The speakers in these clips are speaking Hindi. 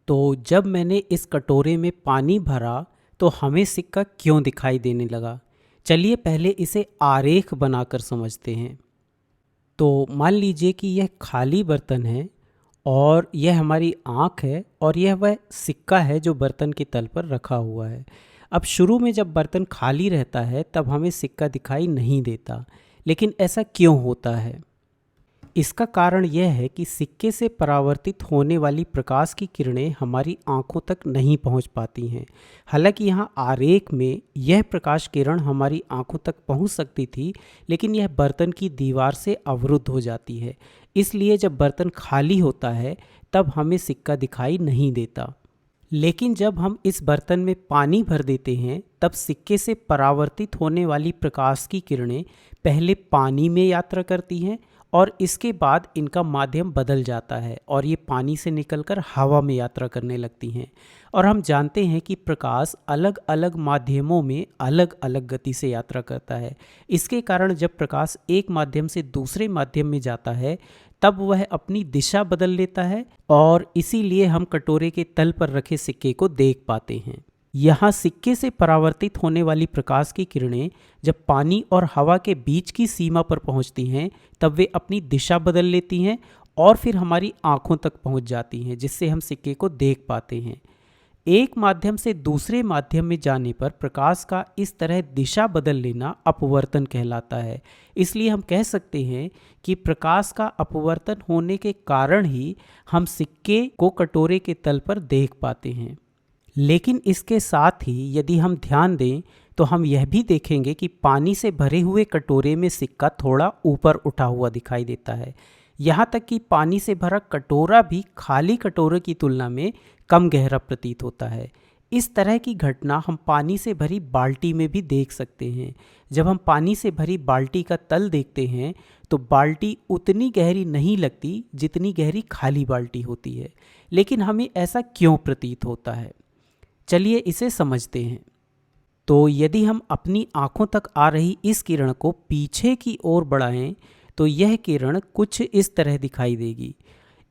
तो जब मैंने इस कटोरे में पानी भरा तो हमें सिक्का क्यों दिखाई देने लगा। चलिए पहले इसे आरेख बनाकर समझते हैं। तो मान लीजिए कि यह खाली बर्तन है और यह हमारी आँख है और यह वह सिक्का है जो बर्तन के तल पर रखा हुआ है। अब शुरू में जब बर्तन खाली रहता है तब हमें सिक्का दिखाई नहीं देता, लेकिन ऐसा क्यों होता है? इसका कारण यह है कि सिक्के से परावर्तित होने वाली प्रकाश की किरणें हमारी आंखों तक नहीं पहुंच पाती हैं। हालांकि यहाँ आरेख में यह प्रकाश किरण हमारी आंखों तक पहुंच सकती थी, लेकिन यह बर्तन की दीवार से अवरुद्ध हो जाती है। इसलिए जब बर्तन खाली होता है तब हमें सिक्का दिखाई नहीं देता। लेकिन जब हम इस बर्तन में पानी भर देते हैं तब सिक्के से परावर्तित होने वाली प्रकाश की किरणें पहले पानी में यात्रा करती हैं और इसके बाद इनका माध्यम बदल जाता है और ये पानी से निकलकर हवा में यात्रा करने लगती हैं। और हम जानते हैं कि प्रकाश अलग अलग माध्यमों में अलग अलग गति से यात्रा करता है। इसके कारण जब प्रकाश एक माध्यम से दूसरे माध्यम में जाता है तब वह अपनी दिशा बदल लेता है और इसीलिए हम कटोरे के तल पर रखे सिक्के को देख पाते हैं। यहाँ सिक्के से परावर्तित होने वाली प्रकाश की किरणें जब पानी और हवा के बीच की सीमा पर पहुँचती हैं तब वे अपनी दिशा बदल लेती हैं और फिर हमारी आँखों तक पहुँच जाती हैं, जिससे हम सिक्के को देख पाते हैं। एक माध्यम से दूसरे माध्यम में जाने पर प्रकाश का इस तरह दिशा बदल लेना अपवर्तन कहलाता है। इसलिए हम कह सकते हैं कि प्रकाश का अपवर्तन होने के कारण ही हम सिक्के को कटोरे के तल पर देख पाते हैं। लेकिन इसके साथ ही यदि हम ध्यान दें तो हम यह भी देखेंगे कि पानी से भरे हुए कटोरे में सिक्का थोड़ा ऊपर उठा हुआ दिखाई देता है। यहाँ तक कि पानी से भरा कटोरा भी खाली कटोरे की तुलना में कम गहरा प्रतीत होता है। इस तरह की घटना हम पानी से भरी बाल्टी में भी देख सकते हैं। जब हम पानी से भरी बाल्टी का तल देखते हैं तो बाल्टी उतनी गहरी नहीं लगती जितनी गहरी खाली बाल्टी होती है। लेकिन हमें ऐसा क्यों प्रतीत होता है, चलिए इसे समझते हैं। तो यदि हम अपनी आँखों तक आ रही इस किरण को पीछे की ओर बढ़ाएं तो यह किरण कुछ इस तरह दिखाई देगी।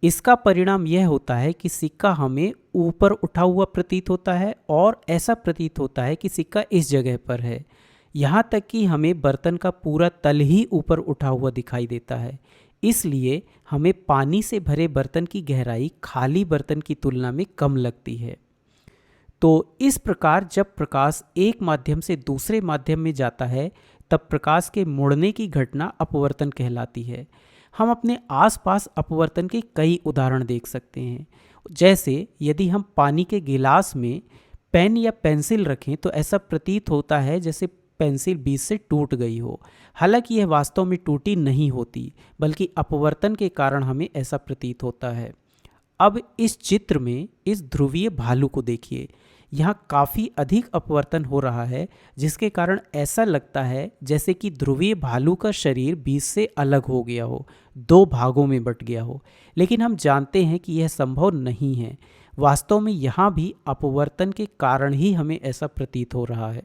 इसका परिणाम यह होता है कि सिक्का हमें ऊपर उठा हुआ प्रतीत होता है और ऐसा प्रतीत होता है कि सिक्का इस जगह पर है। यहाँ तक कि हमें बर्तन का पूरा तल ही ऊपर उठा हुआ दिखाई देता है। इसलिए हमें पानी से भरे बर्तन की गहराई खाली बर्तन की तुलना में कम लगती है। तो इस प्रकार जब प्रकाश एक माध्यम से दूसरे माध्यम में जाता है तब प्रकाश के मुड़ने की घटना अपवर्तन कहलाती है। हम अपने आसपास अपवर्तन के कई उदाहरण देख सकते हैं। जैसे यदि हम पानी के गिलास में पेन या पेंसिल रखें तो ऐसा प्रतीत होता है जैसे पेंसिल बीच से टूट गई हो। हालांकि यह वास्तव में टूटी नहीं होती, बल्कि अपवर्तन के कारण हमें ऐसा प्रतीत होता है। अब इस चित्र में इस ध्रुवीय भालू को देखिए। यहाँ काफ़ी अधिक अपवर्तन हो रहा है, जिसके कारण ऐसा लगता है जैसे कि ध्रुवीय भालू का शरीर बीच से अलग हो गया हो, दो भागों में बट गया हो। लेकिन हम जानते हैं कि यह संभव नहीं है। वास्तव में यहाँ भी अपवर्तन के कारण ही हमें ऐसा प्रतीत हो रहा है।